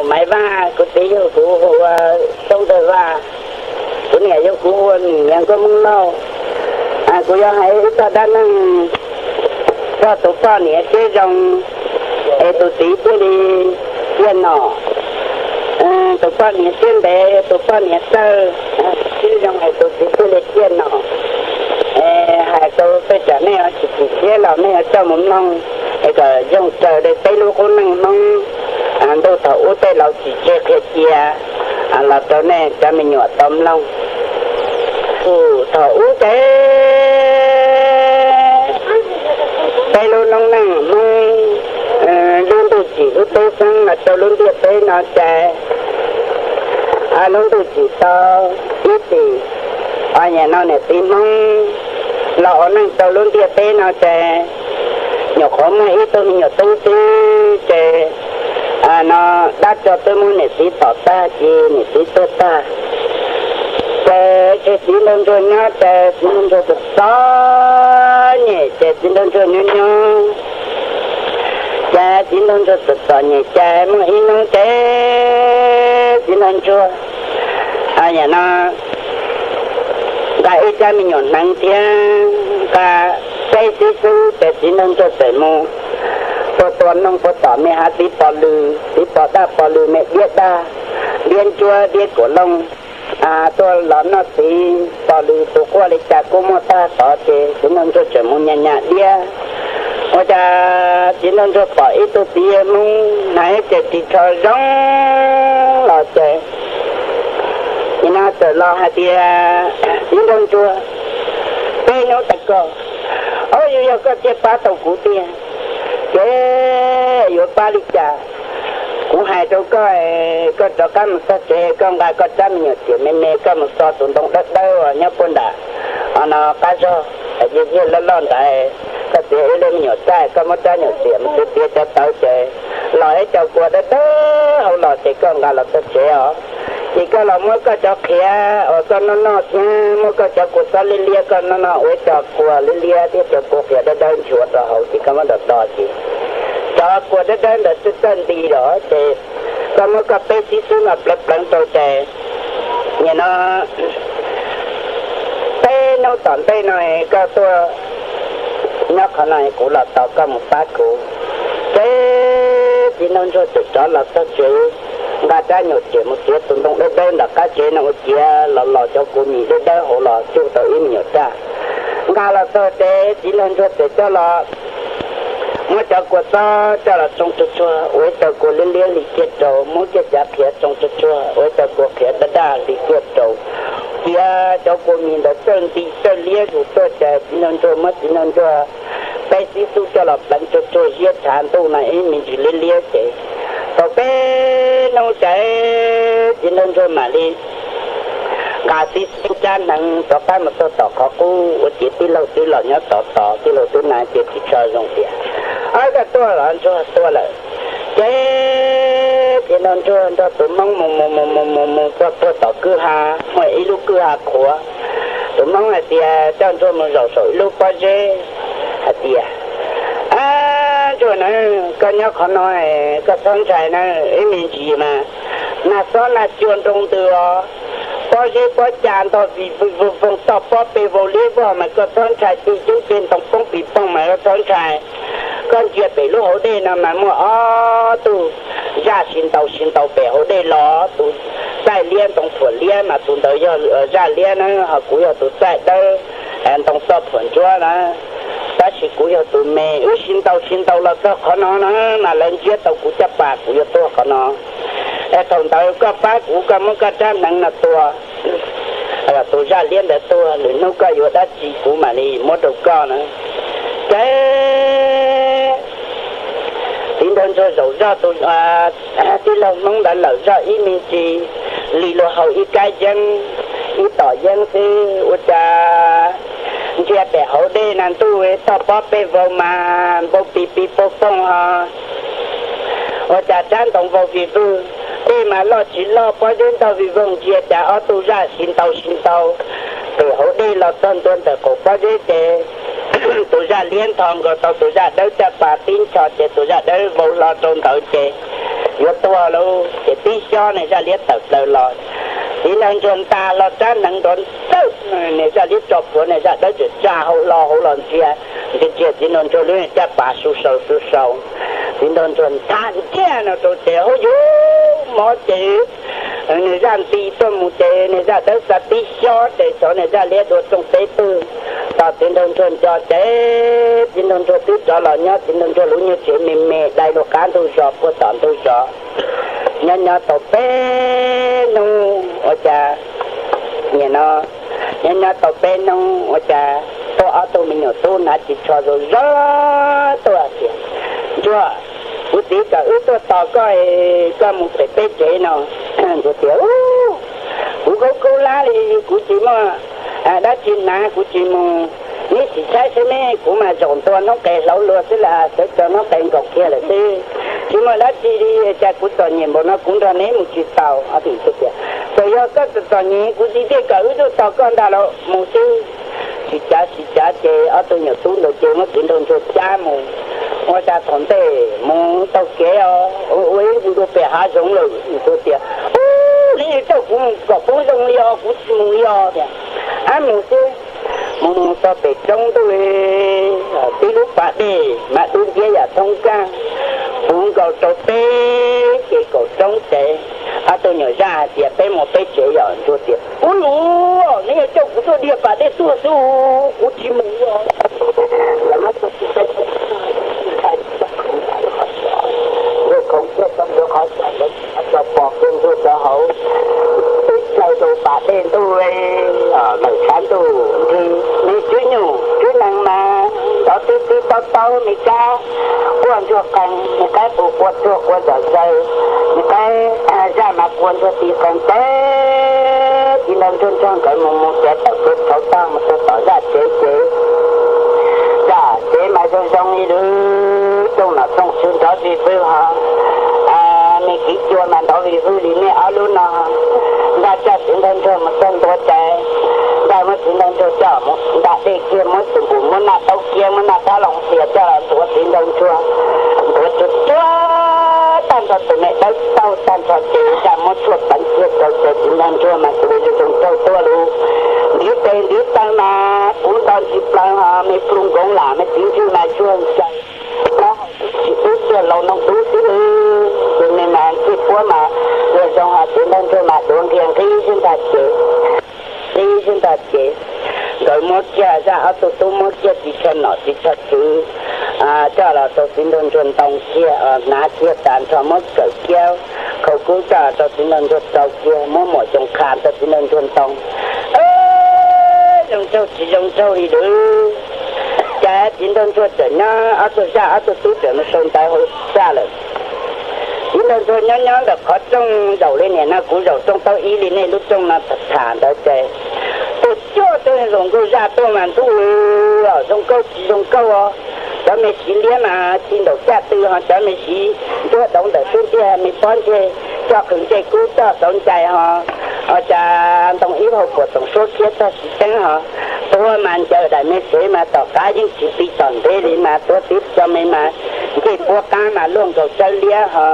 หมายว่ากุฏิโยกูว่าต้องได้ว่าตัวเนี่ยโยกูยังก็มึงเล่ากูอยากให้ตาด้านนั้นก็ตัวป้าเนี่ยเจ๊จงตัวตีตัวดีเย็นหนอตัวป้าเนี่ยเส้นเดตัวป้าเนี่ยเตอเจ๊จงให้ตัวตีตัวเล็กเย็นหนอให้ตัวไปจากเนี่ยจิตเสียเราเนี่ยเจ้ามึงน้องก็ย่งเจอได้ไปลูกคนนึงน้องตัวต่ออุตเราจิตเจ๊เจียเราตัวเนี่ยจะไม่หยอดต้มลงต่ออุตไปลูกน้องนั่งมึงลุงตุจีลุงตุสังเราตัวลุงเดียไปนอนใจลุงตุจีต่ออีตีเนี่ยนอนเนี่ยตีมึงเรานั่งตัวลุงเดียไปนอนใจหยอกของไม่ตัวหยอกตู้ซื้อเจnó đã cho tôi muốn này tí tỏ ta chi này tí tỏ ta cái tí lên rồi nhá tí lên rồi được đó nhỉ tí lên rồi nhá nhá tí lên rồi được đó nhỉ mà ý nông tí lên rồi nhà nó cái ý cha mình nhọn năng thiên cả cái tí sư tí lên rồi tí mùตัวน้องปตอแม่หาติปอลือติปอตาปอลือแม่เดียดาเรียนจัวเดียกลงตัวหลอนนสีปอลือตัวกัวเลยจากกุมตาต่อเจสินนจะจมุญญาเดียว่าจะสินนจะปล่อยตัวเตียมุงไหนจะติดชอร้องหล่อเจนี่น่าจะรอหาเดียสินนจัวเป็นโนตะก็อยู่ก็เจ็บปาตกูเตียอยู่ปาลิจากูหายตัวก็จะกำสักเจก็งาก็จำอยู่เสียไม่ก็มันสอดตรงได้เนี่ยปนด่าน่ะก็จะยืนๆล้อนๆได้ก็เสียเรื่องอยู่ใจก็มันจะอยู่เสียมันเสียจะเต้าเจรอให้เจ้ากลัวได้เอาหลอดเจก็งาเราสักเจอีกก็เราเมื่อก็จะเขียก็นอนๆเนี่ยเมื่อก็จะกุศลเลียก็นอนๆโอ้ยจะกลัวเลียที่จะกลัวเขียได้ได้ชวดเราเอาที่ก็มันดอจีจะกลัวได้ได้จะต้นดีหรอเจก็เมื่อก็ไปที่ซึ่งอับลับหลังตัวเจเนี่ยนะเต้นเอาตอนเต้หน่อยก็ตัวนักขณะกูหลับต่อก็มุตากูเจที่นั่นจะติดจอหลับสักเจกาจะหยุดเจ็บมันเสียตรงได้ดักกาเจนเอาเจียหล่อเจ้ากูมีได้หัวหล่อจู่ตัวอิ่มหยุดจ้ากาละตัวเตจีนันจะเตเจ้าหล่อเมื่อเจ้ากูซ้อเจ้าละจงชั่วโอ้ยเจ้ากูเลี้ยลิเกตโตมุ่งจะจับเพียจงชั่วโอ้ยเจ้ากูเพียด้าลิเกตโตเจียเจ้ากูมีแต่เส้นตีเส้นเลี้ยอยู่ตัวใจจีนันจะมัดจีนันจะไปสิสู้เจ้าหล่อหลังชั่วเยี่ยฐานตู้ไหนมีจีเลี้ยเจต่อไปน้องใจจินนจมาลีกาสิสิจานังต่อไปมาต่อขอกูว่าจิตที่เราเนี่ยต่อที่เราตัวนายจิตที่ชอยลงเสียก็ตัวหลานตัวเลยเจ๊จินนจตัวมังมตัวต่อคือหาไม่ไอ้ลูกคือหาขัวตัวมังไอ้เตี้ยเจ้าตัวมันเราสวยลูกป้าเจ๊ไอ้เตี้ยช่วยนะก็เนี่ยขอหน่อยก็สนใจนะไอ้มีจีมาน่าสอนน่าชวนตรงตัวพอจะพอจานต่อปีฟงต่อพอไปโวลีบอลมันก็สนใจจริงเป็นต้องป้องปีป้องมันก็สนใจก็เจียไปลูกเขาได้นะมันมั่วตัวยาชินเตาไปเขาได้ล้อตัวใส่เลี้ยนต้องผลเลี้ยนมาตัวเดียวยาเลี้ยนนะเขากู要ตัวใส่ได้ต้องสอบผลชัวนะแต่สิกู要ตัวแม่ชินเตาแล้วก็ขอนอนนะเล่นเจียเตากูจะปากกู要ตัวขอนอนตอนเตาก็ปากกูก็มันก็จะนั่งนะตัวตัวจะเลี้ยงแต่ตัวหรือนู้ก็อยู่ได้จีกูมานี่มดก็นะเจ้ที่เดินจะ走绕ตัวที่เรามองได้เราจะอีมีจีลีโลเขาอีกายยังอีต่อยังสิว่าจะเจียแต่เขาได้นั่นตู้ต่อพอไปวงมาบปีปกป้องว่าจะจ้างต้องวงปีฟื้นที่มาล่อจีล่อพอเดินต่อวิวงเจียแต่เอาตู้ราชินเตาตัวเขาได้เราต้นแต่เขาพอได้เจตัวราเลี้ยงทองก็ตัวราเดินจะป่าติ้งชอดเจตัวราเดินวงรอตรงเตาเจ有多了这必须呢จะเรียกตลอดที่นั่งจนตาเราจะนั่งจนตึ๊บเนี่ยจะเรียกจบคนเนี่ยจะได้จะจ้าเขารอเขาหลอนเสียที่เจ็ดที่นั่งจนเรื่องจะป่าสุเสาที่นั่งจนทานแก่นะตัวเจ้าอยู่หมอเจ้เนี่ยจะตีต้นมูเจ้เนี่ยจะได้สติช็อตแต่สอนเนี่ยจะเรียกตัวตรงเตะปืนตอนที่นั่งจนจอเจ้ที่นั่งจนติดจอหล่อเนี่ยที่นั่งจนรู้เนี่ยเจ็บเมย์ได้โลกการทุกจอบก็ตอนทุกจอบnhá tổ bé nung ở cha nhá nó nhá tổ bé nung ở cha tôi ở tôi mình ở tôi nãy chỉ cho rồi rất tôi à chị chưa bữa tí cả tôi tao coi một cái bé trẻ nào rồi tiểu cũng cô lá đi cũng chỉ mà đã chín ná cũng chỉ màนี่สิใช้ใช่ไหมกูมาจนตัวน้องแก่เราเลือดสิล่ะแต่ตัวน้องแต่งกอกเกี้ยเลยสิที่มาแล้วจีดีจากกูตอนนี้บอกนะกูตอนนี้มึงจิตเตาเอาถึงสุดเนี่ยแต่ยอดก็ตอนนี้กูจีดีกับตัวต่อกันได้แล้วมึงสิจ้าเจเอาตัวเนี่ยตู้เราเจมากินโดนจุดจ้ามึงว่าจะทนได้มึงตัวแก่โอ้ยกูตัวไปหาจงเลยตัวเตี้ยโอ้นี่เจ้ากูก็ปูจงยอกูมึงยอเนี่ยมึงสิมึงต้องไปจงตัวที่ลูกป่าดีมาดูเกี่ยทงกามึงก็ตัวเป้เกี่ยก็จงเจตัวเหนือจ้าเสียไปหมดไปเจียตัวเสียกูรู้นี่เจ้ากูตัวเดียป่าได้สู้กูชิมึงยอแล้วมันจะเป็นเรื่องของเจ้าต้องยกเขาจะบอกเป็นผู้จะเขาใจตัวป่าเด่นตัวหนึ่งชั้นตัวที่มีชื่อหนูชื่อนางมาต่อที่ต่อมีกาควรช่วยกันมีกาปลูกควรช่วยควรจะใจมีกาจะมาควรจะตีกันเต้ที่นั่งชนช่างกันมุมจะต่อเกิดเขาตั้งมาต่อจะเจ๊มาจนช่องนี้ดูตรงนั้นต้องชื่นชอบดีเพื่อฮะมีกี่ตัวมันต่อวิธีนี้ไม่เอาลุ้นนะได้จะถึงเดินเธอมาต้นตัวใจได้มาถึงเดินเธอเจ้ามุได้เด็กเกี่ยมันสุขุมมันน่าเต้าเกี่ยมันน่าถ้าลองเสียเจ้าตัวถึงเดินชัวตัวจุดชัวตั้งแต่ตัวเนี่ยได้เต้าตั้งแต่เจ้าจะมาช่วยตั้งเกี่ยเจ้าจะถึงเดินชัวมาตัวจะถึงเจ้าตัวรู้ดีเป็นดีตั้งมาอุ้งตอนสิบล้านไม่ปรุงของหลานไม่ถึงที่มาช่วยใจแล้วสิเสื้อเราต้องดูสิเป็นในงานที่พวกมาเรื่องจงหาถึงเดินชัวมาดวงเพียงที่ฉันตัดเจ็บโดยมดจะเอาตัวมดจะติดชนหนอติดชัดซื้อเจ้าเราตัวสินดนชนตองเชี่ยนาเชี่ยตามชมดเกิดเกี้ยวเขากู้จ่าตัวสินดนชนตองเชี่ยมั่วหมดจงคานตัวสินดนชนตองจงเจ้าจีจงเจ้าอีดูแกสินดนชนเจ๋อนะเอาตัวจ่าเอาตัวตู้เจ๋อมาชนตายหัวจ่าเลยสินดนชนย้อนๆแบบเขาจงเจ้าเลยเนี่ยนะกูเจ้าจงเต้าอีเลยเนี่ยลูกจงมาฐานได้ใจตัวตัวส่งกูจะตัวมันตัวส่งกูส่งกูจะไม่สีเลี้ยมาสีดอกแก้ตัวจะไม่สีตัวดอกแต่ตัวเดียวไม่ป้อนเจจะขึ้นใจกูจะสนใจฮะจะต้องอีพอปวดต้องโซ่เคี้ยวจะสีแดงฮะตัวมันเจอได้ไม่เสียมาต่อกายยิ่งจีปีตอนเดลีมาตัวติดจะไม่มาที่พวกการมาล่วงกับเจเลี้ยฮะ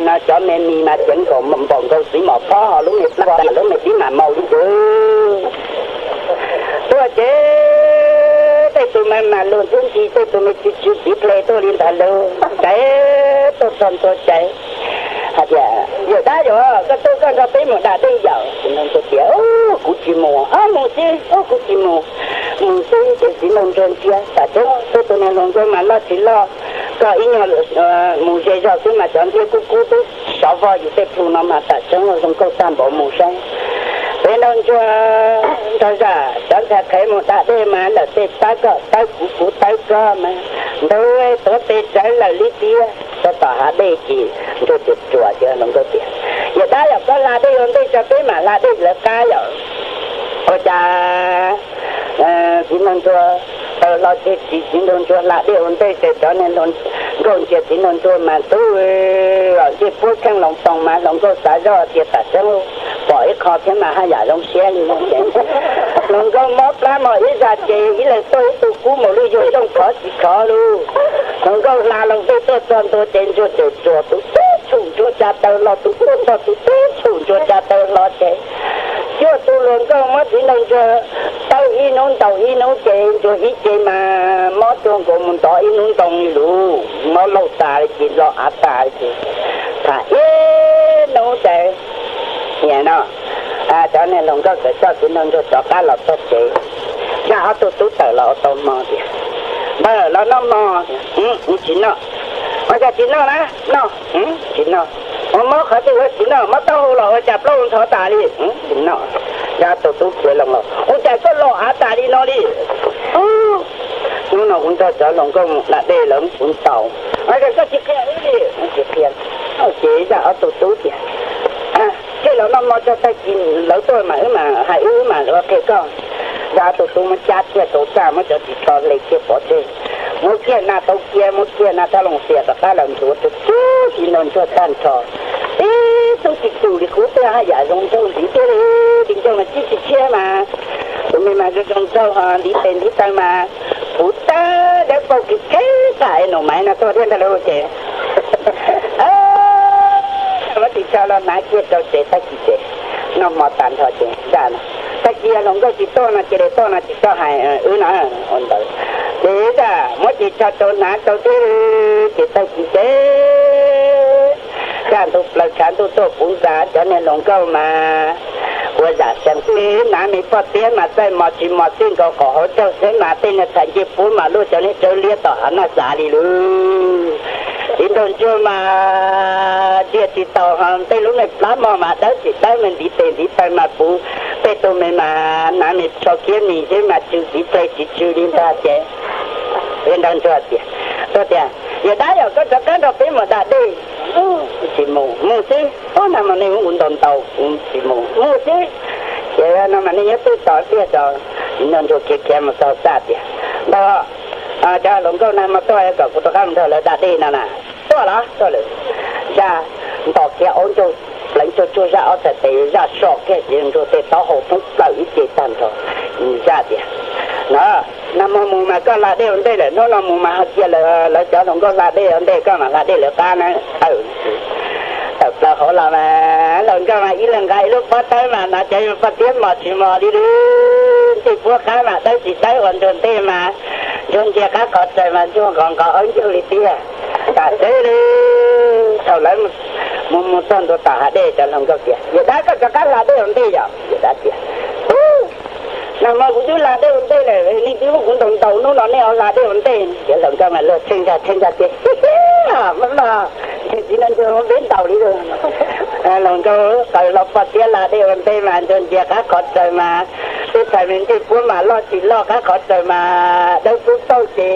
น่าจะไม่มีมาถึงของมันบอกกับสีหมอกพ่อลุงเห็ดปลาลุงเห็ดที่หมาเมาดิตัวเจ๊แต่ตัวมันมาลุ้นทุกทีตัวมันจุดๆเพลย์ตัวลินทะลุใจตัวตนตัวใจฮะจ้ะอยู่ได้อยู่ก็ตัวก็จะไปหมดได้ได้ยาวนั่นตัวเดียวกูจิโมมึงสิกูจิโมมึงสิจะสิลงจนเสียแต่ตัวนั้นลงจนมันละสิละก็อีเนี่ยมึงเสียจะขึ้นมาจนที่กูตัวชาวบ้านอยู่ที่พูนมาแต่จังหวะตรงเขาตั้งบ่มึงใช่เป็นน้องชัวท่านจะฉันจะเคยหมดได้มาแล้วเตะตาก็ตากูตาก็มาโดยตัวเตะใจละลิเดียก็ต่อหาได้กี่ตัวจุดจั่วเจอน้องตัวเตี้ยอย่าได้หรอกก็ลาได้ยังได้จะไปมาลาได้เหลือกายหรอกก็จะสิน้องชัวเราเตะสิน้องชัวลาได้ยังได้แต่ตอนนั้นน้องก็จะสิน้องชัวมาตู้เราจะพูดแข่งลงตรงมาลงก็สายรอเทียตัดจังปล่อยคอแค่มาให้อย่าลงเสียเลยนะลงก็มอบแล้วหมดอีสัตว์เจอีเลยตัวกูหมดเลยอยู่ต้องขอสิขอรู้ลงก็ลาลงตัวตนตัวเจนตัวตัวตัวช chung cho cha tao lo tu lo tu chung cho cha tao lo che cho tu luôn có mất thì nông cho tao y nông che cho ít che mà mất trong của mình tao y nông tông luôn mất lâu ta chỉ lo áp ta chỉ thà nông che nhẹ nó cho nên lòng có cái cho thì nông cho cá lọt tốt che cha họ tu tự lo tao mò thì bây giờ nó mò chỉ nó màจะกินแล้วนะเนาะกินเนาะมอเขาจะกินเนาะมาเต้าหรอจับลงถอตาดิกินเนาะยาตุตุเขียนลงเนาะโอ้ใจก็รอหาตาดิเนาะดินู่นน่ะคุณจะลงก็ละได้หลงคุณเต่าไอ้ก็สิแค่นี้ดิสิเพียงเอาเจจะเอาตุตุดิที่เรานำมาจะได้กินแล้วตัวมาให้มาแล้วก็ก็ยาตุตุมันจัดเกี่ยวตัวจ้ามันจะติดต่อเลยเกี่ยวปอดเมุกเกี่ยนาตกเกี่ยมุกเกี่ยนาถ้าลงเสียกับตาหลังตัวตู้ที่นอนชั่วท่านชอตู้จิตตูดิคุเตให้ใหญ่ลงเจ้าดิเตดิเจ้ามันจิตเชื่อมาตัวไม่มาจะจงเจ้าดิเป็นดิตังมาพุตตาเด็กปกิเกสายหนูไหมนะตัวเรื่องตะลุเจว่าติดชาลนาเกี่ยเจ้าเจตะกิเจน้องมอตันทอเจจ้าตะเกียลงก็จิตโตนะเจเรโตนะจิตก็หายนะอันเดียวเจ๊จ้ะมดจิตชาโตนะโตที่จิตตะกิเจการทุกประการทุกตัวปุษาจะเนี่ยลงก็มาว่าจะเสียงนี้น้ำมีพอเตี้ยมาใส่หมอชิมอซิ่งก็ขอเจ้าเส้นมาเต้นใส่จีปูมาลูกจะเนี่ยเจ้าเลี้ยต่อหันหน้าสาลีลูที่โดนช่วยมาเจียติดต่อหันเต้นลูกในปลาหมอมาได้จิตได้มันดีเต้นดีไปมาปูไปตัวไม่มาน้ำมีชอบเกี้ยมีใช่มาจูดีไปจิจูดินตาเจเป็นโดนช่วยเตี้ยตัวเตี้ยอย่าได้อย่าก็จะกันเราเป็นหมดได้ดิสิมูสิโอ้น้ำมันนี่อุ่นตอนเตาสิมูสิเจ้าน้ำมันนี่ยังตัวต่อเตี้ยต่อนั่นตัวเกี่ยมาต่อซาเตี้ยแล้วจะหลงก็นำมาต่อยกับกุตกรรมเธอเลยได้ดีนั่นน่ะตัวละตัวเลยจะต่อเกี่ยอ้นจูหลังจูจะเอาแต่เตะจะชอกแค่ยังจูเตะต่อหัวปุ๊บเราอีเจตันเถอะซาเตี้ยนะน้ำมูมาก็ลาได้อันได้เลยน้องมูมาเกี่ยเลยแล้วจะหลงก็ลาได้อันได้ก็มาลาได้เลยตานะแต่เราเขาเรามาหลงก็มาอีหลังไก่ลูกพ่อเต้มานะใจมันเตี้ยหมอชิมอดีดูที่พวกข้ามาได้จิตได้วันจนเต้มาจนเจ้าข้าขอใจมาช่วงของเขาอันจุลิเตี้ยแต่เต้เลยเท่าไรมุต้นตัวตาได้จะหลงก็เกี่ยอย่าได้ก็จะการลาได้อันได้อย่าได้เกี่ยนำมาคุณดูลาได้อันได้เลยนี่ที่พวกคุณตรงเต่านู้นนี่เอาลาได้อันได้เดี๋ยวหลงก็มาเลิกเช่นจะเตี้ยมันมาที่นั่นจะเป็นเต่าดีเลยหลงก็เต่าเราปัดเตี้ยลาได้อันได้มาจนเจ้าข้าขอใจมาที่ใส่เป็นที่พวกมาลอดจิลอข้าขอใจมาได้ปุ๊บเต้าจี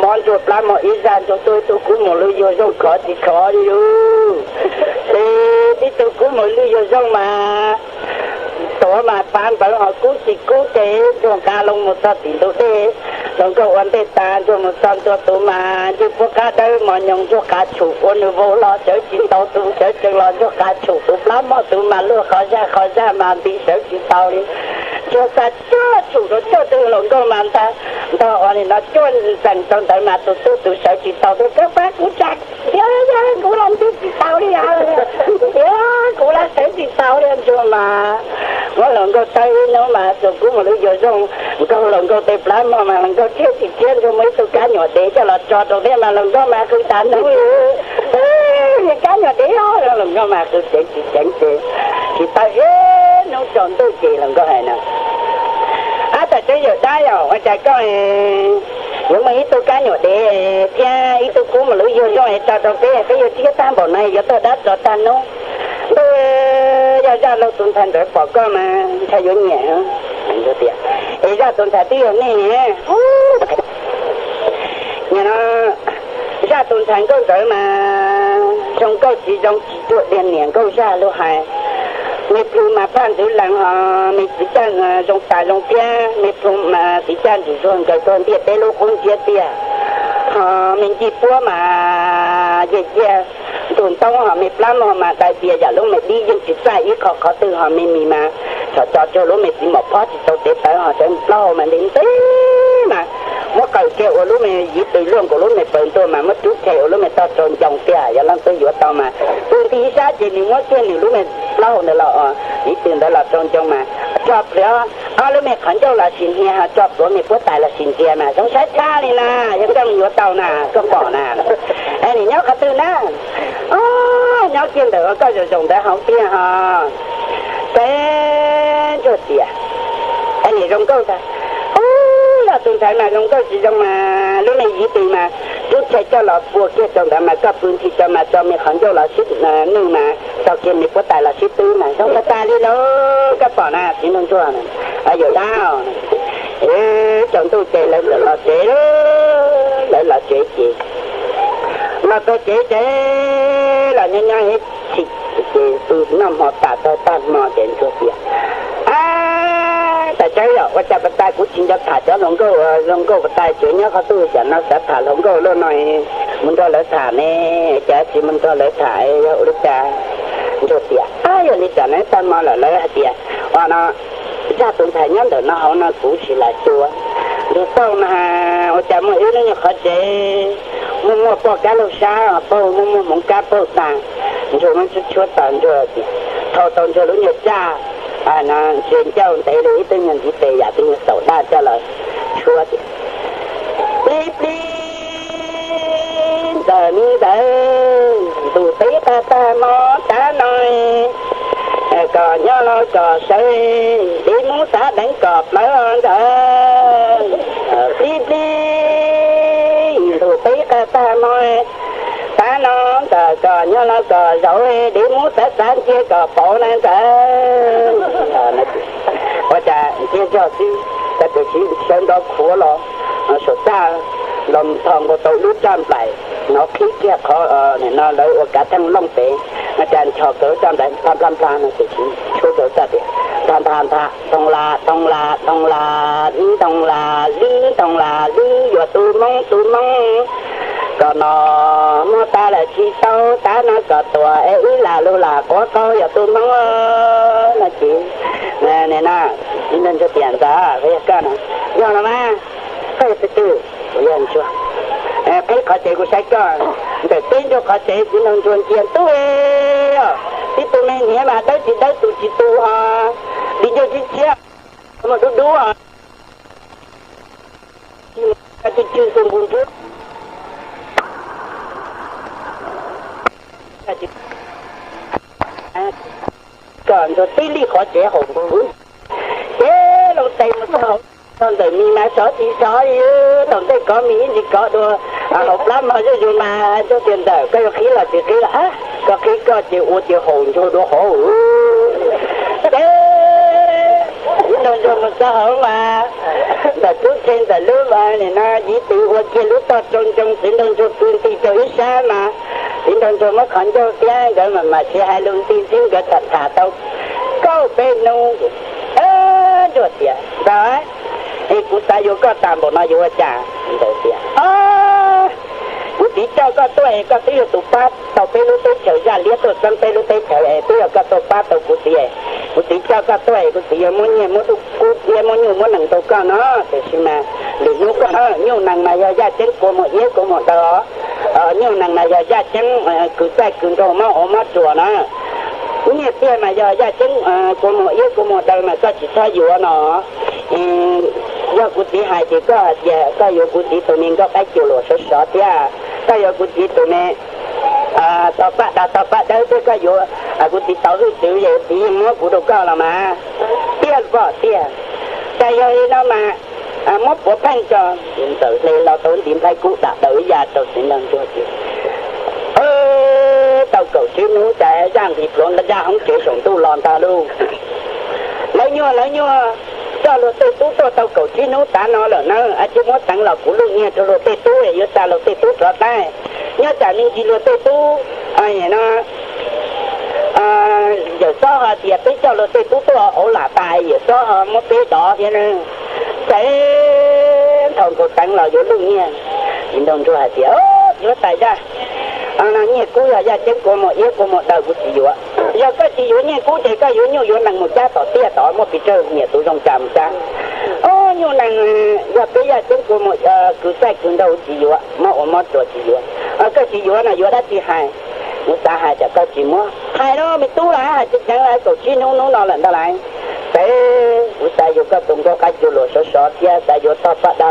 มอนจุดปลาหมออีสานจุดตัวกุ้งหมอลุยโยงขอจิขออยู่ที่ตัวกุ้งหมอลุยโยงมาตัวมาปานไปเอากู้สิกู้เจ๊ช่วงการลงมุตติตัวเต้ลงก็วันเตตาช่วงมุตติตัวมาที่พวกข้าได้หมอนยงช่วงการฉุกวันโวลอเจอจิตโตตัวเจอจังรอช่วงการฉุกตัวปลาหมอตัวมาลูกขอจะมาดีเจอจิตโตเลยช่วงการช่วยฉุกตัวหลงก็มาตาวันนี้เราช่วยสั่งตอนมาตัวเจอจิตโตตัวก็แป๊กกูจักเดี๋ยวกูลองจิตโตเลยเดี๋ยวกูรักเจอจิตโตเลยช่วงมาว่าหลงก็ใจน้องมาตัวกูมาลุยโยงก็หลงก็เตะปลาหมอมาหลงก็เที่ยวติดเที่ยวก็ไม่ตัวการหยอดเดจะหลอดจอดตรงนี้มาหลงก็มาคือตาหนูอย่างการหยอดเดหลงก็มาคือเจ๋งจิตตาน้องจอนตัวจีหลงก็ให้นะแต่จะหยอดได้หรอว่าใจก็ยังไม่ตัวการหยอดเดเที่ยวอีตัวกูมาลุยโยงไอ้จอดตรงนี้ก็อยู่ที่ตามบ่อในอยู่ตัวดัดจอดตาหนูra lâu tuần thành được bỏ cơ mà thay vô nhẹ anh cho tiền ấy ra tuần thành tiêu này nhà nó ra tuần thành câu tới mà trong câu chỉ tuổi đèn niệm câu ra luôn hài mấy phụ mà phan thứ làng họ mấy chỉ chân trong tài trong kia mấy phụ mà chỉ chân chỉ dùng cái con tiệt để lúc cũng tiệt tiệt mình chỉ búa mà dễ tuần tông họ mấy plán họ mà đại bia giờ lúc mày đi dân chỉ sai ít khó từ họ mình mì mà cho lúc mày chỉ một phát thì tao để tới họ trên lo mà đến thế mà mất cầu kêu lúc mày dịp từ luôn của lúc mày bận tôi mà mất chút kêu lúc mày tao tròn dòng kia giờ lắm tôi vừa tao mà ปีชาจินี่ว่าเจ้านี่รู้ไหมเล่าเนี่ยเรานี่ตื่นแต่เราจงมาจอบแล้วแล้วแม่ขันเจ้าละสินเฮียจอบตัวมีพวกตายละสินเจียมาต้องใช้ช้านี่นะยังต้องอยู่เตาหน้าก็ป่อหน้าไอ้นี่เนาะเขาตื่นนะเนาะกินเด้อก็จะจงได้เฮาเตี้ยฮะแต่จุดเตี้ยไอ้นี่จงก็ได้เราตื่นสายมาจงก็สิจงมารู้ไม่ยี่ปีมาทุกใจเจ้าเราปวดเกี่ยวจงแต่มาก็พื้นที่จะมาจะมีขันเจ้าเราชิดนึงมาเจ้าเกี่ยมีพวกตายละชิดตื้อมาต้องกระตายนี่แล้วก็ป่อหน้าสินนชั่วน่ะอยู่ดาวจงตู้ใจแล้วเราเจ๊แล้วเราเจ๊จีเราก็เจ๊เราเนี่ยให้ชิดตูน้ำหอตาต้นหม้อเด่นตัวเสียแต่ใจว่าจะไปตายกูจริงจะถ่ายจะลงก็ไปตายเฉยเนี่ยเขาตู้จะน่าจะถ่ายลงก็เรื่องหน่อยมันก็เลยถ่ายเนี่ยจะที่มันก็เลยถ่ายหรือจะตัวเสียอย่างนี้จะเนี่ยต้นหม้อเลยเสียว่าเนาะจะตรงถ่ายเนี่ยเดี๋ยวน้าเขาน่ากูสิหลายตัวดูต้องนะว่าจะมาอีนี่เขาเจมั่วปอกแก้ลูกช้าปอกมั่วมงกาปอกตาช่วยมันช่วยตอนช่วยทอตอนช่วยรู้เนี่ยจ้านะเชิญเจ้าเตะเลยตึงเงินที่เตะอย่าตึงเสาได้จะเลยช่วยปีตอนนี้เด้อดูเตะตาหมอตาหน่อยก็ย่อเราก็ใส่ดีมูตาดังกอบแล้วเด้อปีดูเตะตาหมอยตาน้องก็ย่อเราก็ใส่ดีมูตาสันเกี่ยก็ปอนั่นเด้อว่าจะเกี่ยเจ้าซื้อแต่ตัวชิ้นเส้นดอกขัวหรอสุดท้ายลมทองก็ต้องรู้จำไปnó khí kia khó này nó lấy ở cả thằng long tế nó chàng cho cỡ trong đấy tham là thì chỉ số cỡ ra đi tham tông là vừa tôi mong còn nó ta là chi sâu ta nó có tuổi ý là luôn là có câu giờ tôi mong là chỉ này nè nên cho tiền ra với cái này do là mà cái từ yên chưa cái khó chế của sách cơ để tin cho khó chế chỉ能赚钱对thì tụi mình nghe mà tới thì tới tụi chị tu ha đi cho chị chia mà đúng à chị chưa xong buồn trước còn rồi tí lý khó chế hồn chế lâu tay mà sao còn đời mi mà sợ thì sợ tổng tay có mi thì có đùa học lắm mà chứ mà cho tiền đời cái khí là thì khí là có khí có chịu chịu hồn cho đùa khổ thế nên cho mà sao mà là trước trên là lứa vai này nó chỉ tự qua kia lứa to trong tính đơn cho phương thì cho ít xa mà tính đơn cho mất khẩn cho cái rồi mà chỉ hai lương tin tiếng cái thật thà tao câu bên nu cho tiền đó thì cũng ta vô có tạm bộ nó vô trả được tiền cũng chỉ cho có tôi có tí tụ phát tàu bên lúc tới chở ra liếc tôi sang bên lúc tới chở tôi có tụ phát tàu cũng chỉ cho có tôi cũng chỉ muốn nhiều muốn tụ muốn nhiều muốn nặng tàu có nó thì xin mà để lúc có nhiều nặng mà ra chân của một yết của một đó nhiều nặng mà ra chân cứ tay cứ đồ mà ôm mắt chùa nó nhiều tiền mà ra chân của một yết của một đời mà có chỉ cho vừa nó do cụ chỉ hai thì có yêu cụ chỉ tụi mình có cái chiều lúa sốt thế có yêu cụ chỉ tụi mình tao bắt đấy cái có yêu cụ chỉ tao cứ chịu vậy thì mua cụ đâu có là mà tiền cái yêu nó mà mất của phanh cho hiện tự đây là tốn điểm thay cụ đã tới giờ tôi sẽ làm cho chị tao cầu chứ nó chạy giang thì luôn đã ra không chịu sống tu lòn ta luôn lấy nhua cho lo tê tú to tao cầu chi nó ta nó là nó chứ muốn tặng là của luôn nha cho lo tê tú vậy giờ ta lo tê tú rõ tay nhớ trả mình chỉ lo tê tú ai nó giờ sao họ tiệt tới cho lo tê tú to ổ là tài giờ sao họ mất tê đỏ vậy nè cái thằng cầu tặng là vô luôn nha nhìn đồng cho họ tiệt nhớ tài ra là như cú là gia chân của một yết của một đời của chị dụa giờ có chị dụa như cú thì có dụa nhiều dụa nặng một cha tỏ tia tỏ một bị trơ nhiều tụi trong trầm cha nhiều nặng giờ bây giờ chân của một cứ sai cứ đầu chị dụa mà ở một chỗ chị dụa cái chị dụa là dụa đã chị hai มุตาหาจะก็จิมัวหายเนาะไม่ตู้ละจะจังไรก็ชี้นู้นนอนละไรแต่อุตาอยู่ก็ตรงก็กัดอยู่หลวสอเทียแต่อยู่ต่อปะได้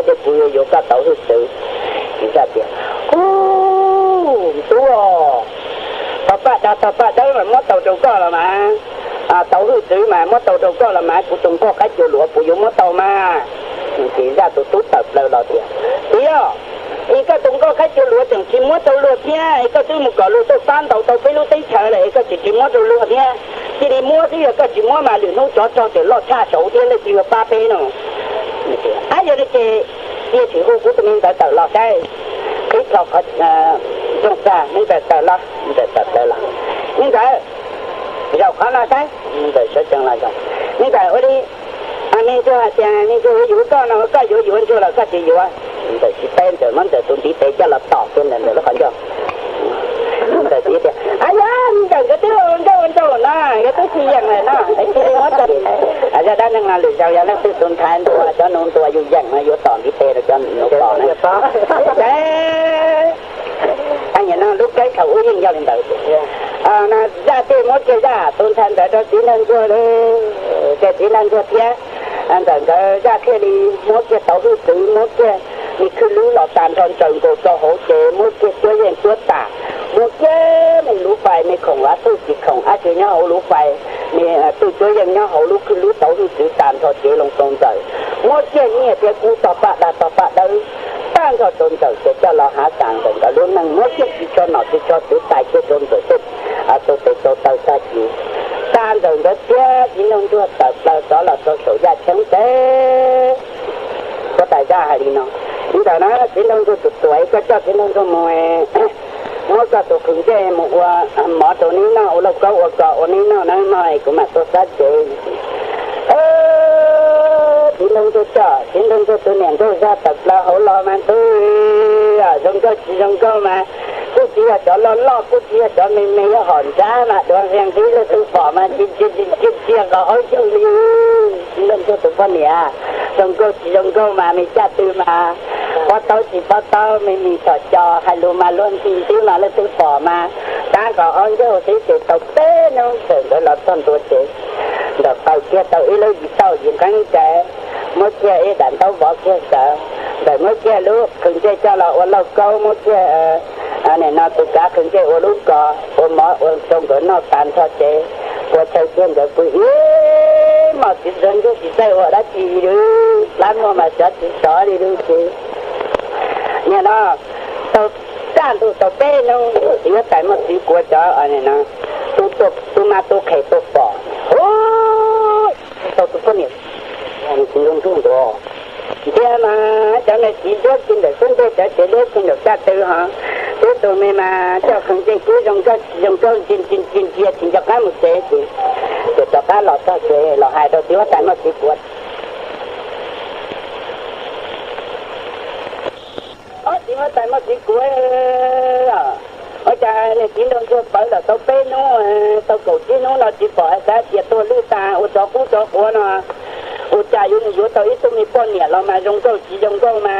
ได้ปุยอยู่ก็เต่าหืดซื้อที่จะเดียวโอ้ตัวต่อปะได้มันมดเต่าตรงก็ละมาเต่าหืดซื้อมามดเต่าตรงก็ละมากูตรงก็กัดอยู่หลวปุยอยู่มดเต่ามาที่จะตุ๊ดตับเราเดียวอีก็ตรงก็คัดอยู่หลวจังสิมัวตัวหลวเนี่ยอีก็ซื้อหมู่ก็รู้ตัว3ตัวไปรู้ได้เฉยเลยก็สิมัวตัวหลวเนี่ยที่นี่มัวที่ก็สิมัวมาหรือนู้จอแต่รอดชาโสเดียวเลยสิว่าป้าเป้เนาะอ่ะอย่างนี้ที่ถือฮู้กูต้องแต่รอได้คิดเราก็จงซ่านี่แต่รอแต่ละนี่ก็เราขอละได้นี่ก็说จังละจังนี่ก็วันนี้อันนี้就讲你就有个那个有就了个就有啊你的是单的มันจะตุ้มตีแต่จะละตอบเป็นนั่นแล้วคันจ้ะแต่สิแต่อ่ะยานี่จังก็ตัวนะก็ตัวสิอย่างนั้นนะไอ้ที่ว่าจะอาจจะได้งานหรือจะอย่างนั้นคือต้นทานตัวจะนอนตัวอยู่อย่างนะอยู่ตอนที่เตะแล้วจะนกต่อนะแต่อันนี้นะลูกไก่เขาอุ้ยยังอย่างนั้นนะจะเตะหมดก็จะต้นทานแต่ตัวสินั่นก็เลยแต่สินั่นก็เพี้ยอันนั้นก็จะแค่นี้หมดก็เต่าหื้อตื้อหมดก็นี่คือรู้หลอกตามตอนจนก็โหเจหมดก็ตัวเย็นตัวตาหมดก็ไม่รู้ไปไม่ของว่าตู้จิตของอาจจะเนี่ยเอารู้ไปนี่ตัวเย็นเนี่ยเอารู้คือรู้เต่าหื้อตื้อตามตอนเจลงตรงใจหมดก็เนี่ยเดี๋ยวกูต่อปะได้ตั้งก็ตรงใจจะเราหาทางกันก็รู้นั่งหมดก็จิตจนหนอจิตจนตื้อตายก็ตรงตัวตุ๊บตัวเตตัวเต่าซาจิตามตรงก็เจ้าจินงตัวเต่าเราตัวโสยาเชิงเต้ก็แต่จ้าหาดีเนาะนี่แต่นะจินงตัวสวยก็เจ้าจินงตัวมวยหมอก็ตัวขึ้นเจ้หมว่าหมอตัวนี้เนาะเราก็ว่าอันนี้เนาะน้อยก็มาตัวซัดเจจินงตัวเจ้าจินงตัวเนี่ยตัวซาตัดแล้วเอาล้อมันตัวจงก็มากูเสียจอล้อกูเสียจอไม่หอนจ้ามาตัวเสียงที่เราตัวฝ่อมาจินเสียก็เอาจังเลยจินงตัวตัวเนี่ยจงก็มาไม่จัดตื้อมาพอเต้าไม่มีต่อจอให้รู้มาล้วนที่มาแล้วตื้อฝ่อมาตาก็เอาเจ้าสิเสตกเต้น้องเสร็จแล้วเราต้นตัวเสร็จดอกเต้าเกี้ยเต้าอีเลยเต้ายิงครั้งใจเมื่อเกี้ยดันเต้าบอกเกี้ยเสือแต่เมื่อเกี้ยรู้ขึ้นใจเจ้าเราวันเราเก้าเมื่อเกี้ยอันนี้นาตุกาขึ้นใจวันรู้ก่อวันหมอวันตรงกับนอกการทอดเจวันใช้เกี้ยกับปุยมาสิเดินก็สิใส่ว่าได้จีดูร้านมาจัดสอนดีดูสิเนี่ยนะตัวก้านตัวเป้น้องที่ว่าแต่มาสีกัวจ้าอันนี้นะตัวมาตัวไข่ตัวปอโอ้ตัวคนนี้อันนี้คือลงทุนตัวเดี๋ยวมาจะในสีเลือดกินแต่ส้นเลือดจะเลือดกินแต่จัดตื้อฮะตัวไม่มาเจ้าขังใจกูยงก็จินเกียจินจะข้ามเสียสิจะต่อการหลอกก็เสียหลอกหายตัวที่ว่าแต่มาสีปวดที่ว่าแต่มาสีกล้วยอาจารย์เนี่ยกินโดนตัวเปิดแล้วตัวเป็นนู้ตัวเก่าที่นู้เราจีบปล่อยแต่เสียตัวลูกตาอุจจาระหัวเนาะอุจจาระอยู่ตัวอีตัวมีป้อนเนี่ยเรามาจงก็มา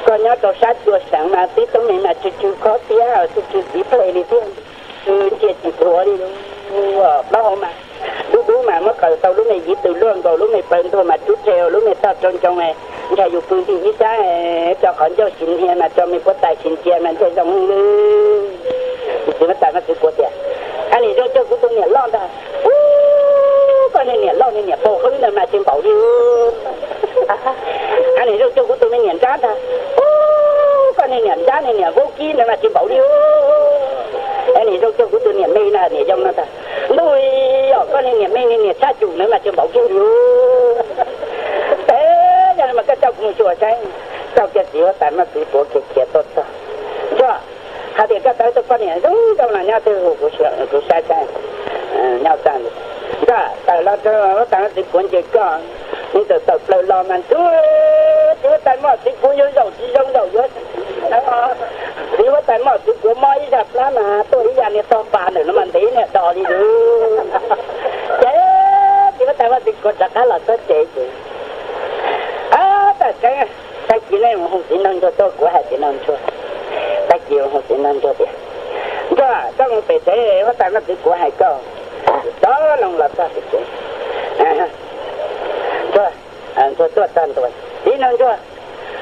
ก็เนาะตัวชัดตัวแสงมาที่ตรงนี้มาจู่ๆก็เสียจู่ๆสีเพลย์นี่ที่เจ็ดจิตหัวนี่เราเอามาดูมาเมื่อก่อนเรารู้ไม่ยึดตัวเรื่องเรารู้ไม่เป็นตัวมาจุดเทลรู้ไม่ตัดจงไงอย่าอยู่พื้นที่นี้จ้าเจ้าของเจ้าสินเฮียนะเจ้ามีผู้ตายสินเจียมันจะต้องสิมาตายมาสิกวดเนี่ยอันนี้เจ้ากูตัวเนี่ยล่อได้ก็เนี่ยล่อเนี่ยโผล่เขาเนี่ยมาจึงเป่าดิอันนี้เจ้ากูตัวเนี่ยจ้าได้ก็เนี่ยจ้าเนี่ยโบกี้เนี่ยมาจึงเป่าดิอันนี้เจ้ากูตัวเนี่ยไม่น่าเนี่ยย่อมน่าได้ลุยก็เนี่ยไม่เนี่ยชาจุเนี่ยมาจึงเป่าดิอย่างมันก็เจ้ากูช่วยใช้เจ้าเกียรติว่าแต่มาสีโปเขียตัวจ้ะจ้ะหาเด็กก็ตัวคนเนี่ยต้องเจ้าหน้าเนี่ยตัวกูช่วยใช้เนี่ยจังจ้ะแต่เราจะว่าแต่สีคนเจ็บก็นี่จะตัดเลยรอมันตัวแต่มาสีกูเยอะเยอะแล้วหรือว่าแต่มาสีกูไม่ดับแล้วมาตัวนี้อย่างนี้ต่อปานหนึ่งแล้วมันดีเนี่ยต่อดีดูเจ๊ที่ว่าแต่ว่าสีกูจะการหลับก็เจ๊แต่กินเลยมันคงสินอนตัวกูให้สินอนชั่วแต่กินคงสินอนตัวเดียว ก็ต้องไปเจ๊ว่าแต่มันติดกว่าให้ก็đó lòng là sao thìตัวตันตัวนี่นั่นจ้ะ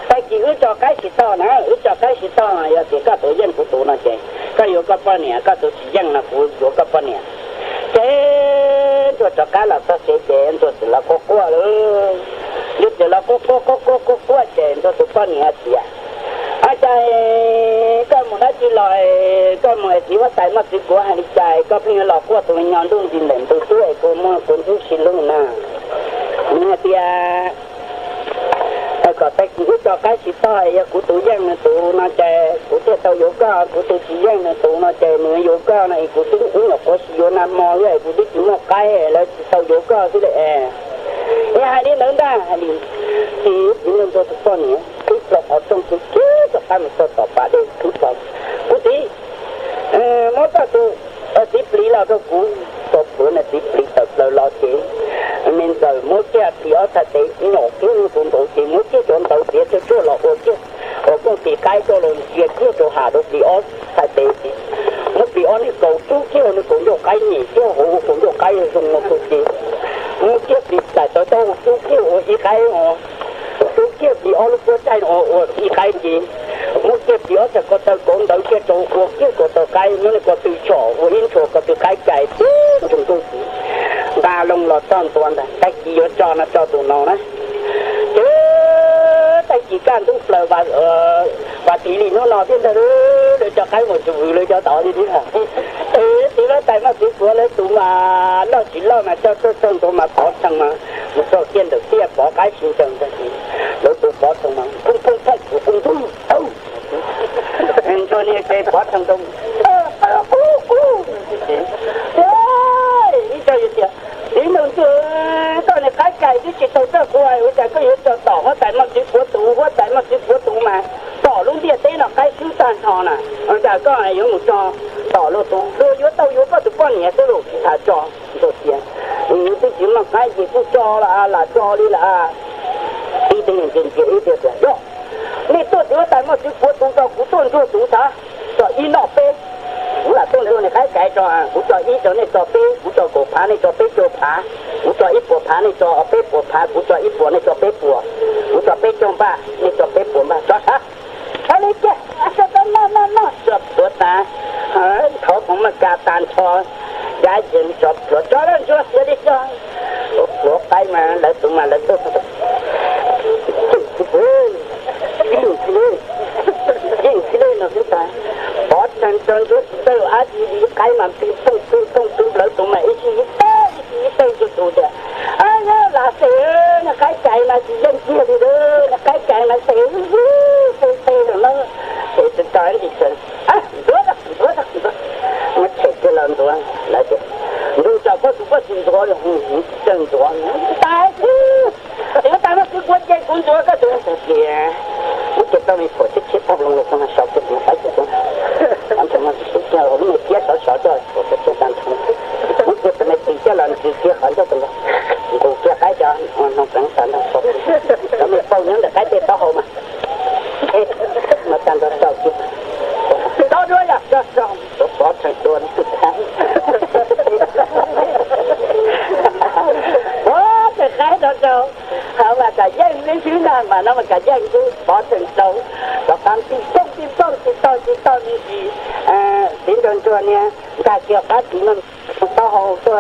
ไปกี่cho cái gì to nè cho cái gì to mà giờ thì các tổ dân của tụi nó chơi các yếu các bọn nè các tổ chỉ dân là của yếu các bọn nè chế cho cái là sao chế cho là có qua rồi như thế là có chế cho tụi bọn nè chị à chạy cái một chỉ lại cái một chỉว่าใส่มาสิกว่าให้ใจก็เพียงหลอกว่าตัวย้อนดุ้งดินเด่นตัวช่วยกูมาคนทุกชิ้นลงหน้าเนี่ยเตียก็แต่กูจะใกล้สิตายกูตัวแย่งนะตัวน่าใจกูตัวเตาโยก้ากูตัวสิแย่งนะตัวน่าใจเนื้อโยก้านะกูตัวอุ้งก็สิโยนามอเลยกูดิถึงใกล้แล้วเตาโยก้าสิได้เนี่ยอันนี้เลินได้อันนี้ที่เรื่องตัวต้นเนี่ยคือเราเอาตรงจุดที่จะทำต่อไปได้ทุกตอนกูที่มอตัวสิปลีเราก็กูตบหัวนะสิปลีตบเราเสียmình rồi muốn kia thì ở thật đấy nhỏ cái cũng tổ thì muốn kia chọn đầu tiên cho chỗ lọ ở công ty cái cho luôn kia kia chỗ hà đó thì ở thật đấy thì muốn thì ở này cầu chú kia nó cũng được cái gì kia hồ cũng được cái dùng một số gì muốn kia thì tại tôi đâu chú kia ở cái họ chú kia thì ở lúc đó chạy ở cái gì muốn kia thì ở thật có tao cũng đầu kia chỗ kia có tao cái nó có từ chỗ ở in chỗ có từ cái chạy chúng tôi ta lông lọt tròn tuần này cái gì ở cho nó cho tụi nó đấy chứ cái gì can cũng lời và tỷ lệ nó thiên đời để cho cái một chục người cho tỏ đi thế hả thì nó tại nó chỉ của lấy tụi mà nó chỉ lo mà cho tôi tụi mà bỏ thằng mà một số tiền được tiền bỏ cái sự trần cái gì rồi tụi bỏ thằng mà không cho nên cái bỏ thằng đông đi cho gì vậy đi nương tôi này cái cày chứ chỉ tôi cho cô ấy vậy có hiểu cho tỏ hóa tại mặt chữ của tủ mà tỏ luôn địa thế là cái chữ tàn thò nè ở nhà có ai giống một cho tỏ luôn tủ đưa vô tao vô có tụi con nhẹ tôi rồi thả cho rồi tiền tôi chỉ mà cái gì cũng cho là cho đi là đi tình hình chuyện ý được rồiนี่ตัวที่ว่าแต่มาสิกูตัวก็กูต้นตัวสูซะก็อีนอกเป้กูล่ะต้นตัวนี่คล้ายไก่จอกูจออีจอนี่จอเป้กูจอโกผานี่จอเป้โจผากูจออีปัวผานี่จอเป้ปัวผากูจออีปัวนี่จอเป้ปัวกูจอเป้จงบ้านี่จอเป้ปัวบ้าจอซะอันนี้แกอาจจะนั่นจอปัวตาเขาผมมากาตานชอยายจึงจอบจอแล้วจอเสียดิจอปัวไปมาแล้วตัวมาแล้วตัวยิ่งเลยนะพี่ตาพอจันจนเตออาจีดีใครมาตีต้องแล้วตรงไหนชีเต้จุดตัวเดียวเนี่ยลาเสียนะใครใจมาจีเย็นเชี่ยดีเด้อนะใครใจมาเสียแล้วเสียจะตายดิฉันดูดักมันเช็คกันตัวแล้วจะดูจากว่าตัวจริงตัวเนี่ยจังตัวตายเดี๋ยวตายมาคือคนใจคนตัวก็ตัวเสียจะต้องมีผลที่พบลงเลยต้องมาสอบตัวไปตัวอันจะมาสุดยอดมันเกี่ยวสอบด้วยผลที่การทำมันจะเป็นสิ่งที่เราเกี่ยวขันเจ้าตัวกูเกี่ยวใครจะน้องสังสรรค์สอบแล้วมันเป้าอย่างเด็กใครจะต่อมามาการสอบต่อด้วยอ่ะจะสอบทั้งตัวสุดท้ายโอ้แต่ใครเราเขาว่าจะแย่งในชื่อนางมาแล้วมันก็แย่งคือพอถึงโตก็ตามที่ต้องนี่สินตัวเนี่ยถ้าเกี่ยวกับที่มันต้องเอาตัว